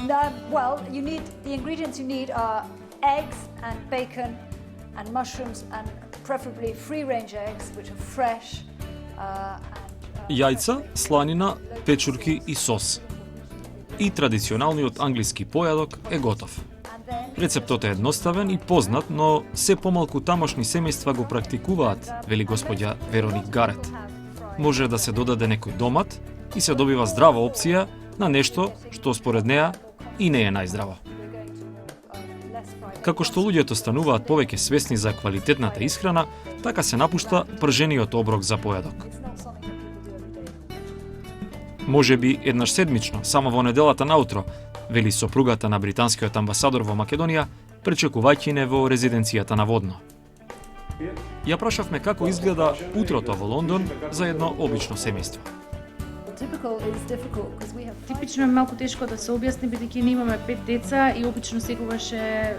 Well, the ingredients you need are eggs and bacon and mushrooms and preferably free-range eggs which are fresh. Јајца, сланина, печурки и сос. И традиционалниот англиски појадок е готов. Рецептот е едноставен и познат, но се помалку тамошни семејства го практикуваат, вели господја Вероник Гарет. Може да се додаде некој домат и се добива здрава опција на нешто што според неа и не е најздраво. Како што луѓето стануваат повеќе свесни за квалитетната исхрана, така се напушта пржениот оброк за појадок. Може би еднаш седмично, само во неделата наутро, вели сопругата на британскиот амбасадор во Македонија, пречекувајќи не во резиденцијата на Водно. Ја прашавме како изгледа утрото во Лондон за едно обично семејство. Типично е малку тешко да се објасни, бидејќи ние имаме 5 деца и обично секогаш е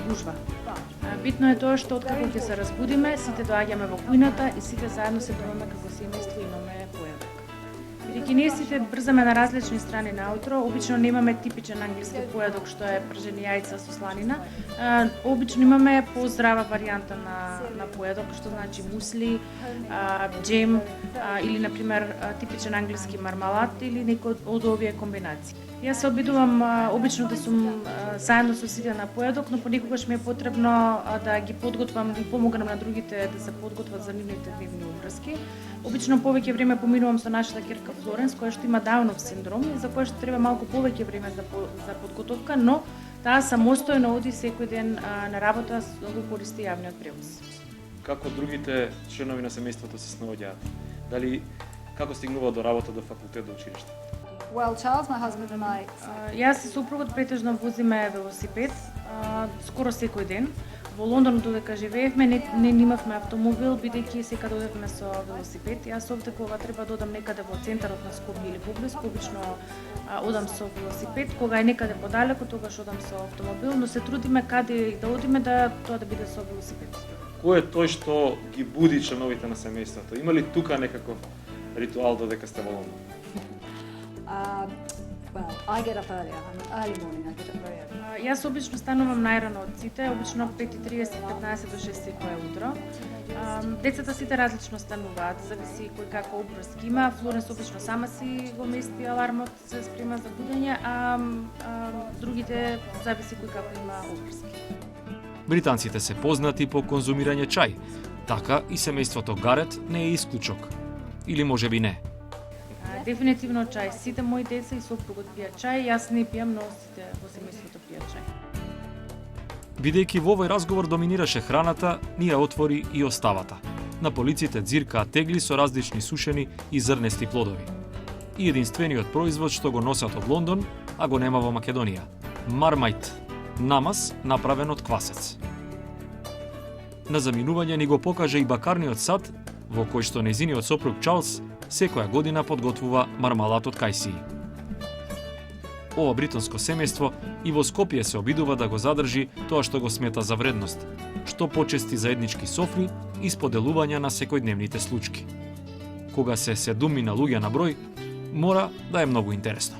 гужва. Битно е тоа што откако ќе се разбудиме, сите доаѓаме во кујната и сите заедно се правиме како семејство, имаме појадок. Бидејќи ние сите брзаме на различни страни наутро, обично немаме типичен англиски појадок што е пржени јајца со сланина. Обично имаме поздрава варијанта на појадок, што значи мусли, джем или на пример типичен англиски мармалад или некој од овие комбинации. Јас се обидувам обично да сум заедно со сите на појадок, но понекогаш ми е потребно да ги подготвам и помогнам на другите да се подготват за нивните дневни обврски. Обично повеќе време поминувам со нашата ќерка Флоренс, која што има Даунов синдром и за која што треба малку повеќе време за подготовка, но таа самостојно оди секој ден на работа, го користи јавниот превоз. Како другите членови на семејството се снаоѓаат? Дали како стигнува до работа, до факултет, до училиште? Well, Charles, my husband and I. Јас и сопругот претежно возиме велосипед, скоро секој ден. Во Лондон додека живеевме, не имавме автомобил, бидејќи секаде одевме со велосипед. Јас овде кога треба да одам некаде во центарот на Скопје или поблиску, обично одам со велосипед. Кога е некаде подалеку, тогаш одам со автомобил, но се трудиме каде и да одиме тоа да биде со велосипед. Кој е тој што ги буди членовите на семејството? Има ли тука некаков ритуал додека сте во Лондон? Well, I get up earlier. I'm an early morning. I get up very early. Јас обично станувам најрано од сите, обично 5:30, 15 до 6 утро. Децата сите различно стануваат, зависи кој како обврски има. Флоренс обично сама си го мести алармот, се спрема за будење, а другите зависи кој како има обврски. Британците се познати по конзумирање чај, така и семејството Гарет не е исклучок. Или можеби не. Дефинитивно чај. Сите мои деца и сопругот пијат чај, јас не пијам, но сите во семејството пијат чај. Бидејќи во овој разговор доминираше храната, ние отвори и оставата. На полиците ѕиркаат тегли со различни сушени и зрнести плодови. И единствениот производ што го носат од Лондон, а го нема во Македонија. Мармајт, намаз направен од квасец. На заминување ни го покаже и бакарниот сад, во кој што нејзиниот сопруг Чарлс секоја година подготвува мармалад од кајсии. Ова британско семејство и во Скопје се обидува да го задржи тоа што го смета за вредност, што почести заеднички софри и споделувања на секојдневните случки. Кога се 7 луѓе на број, мора да е многу интересно.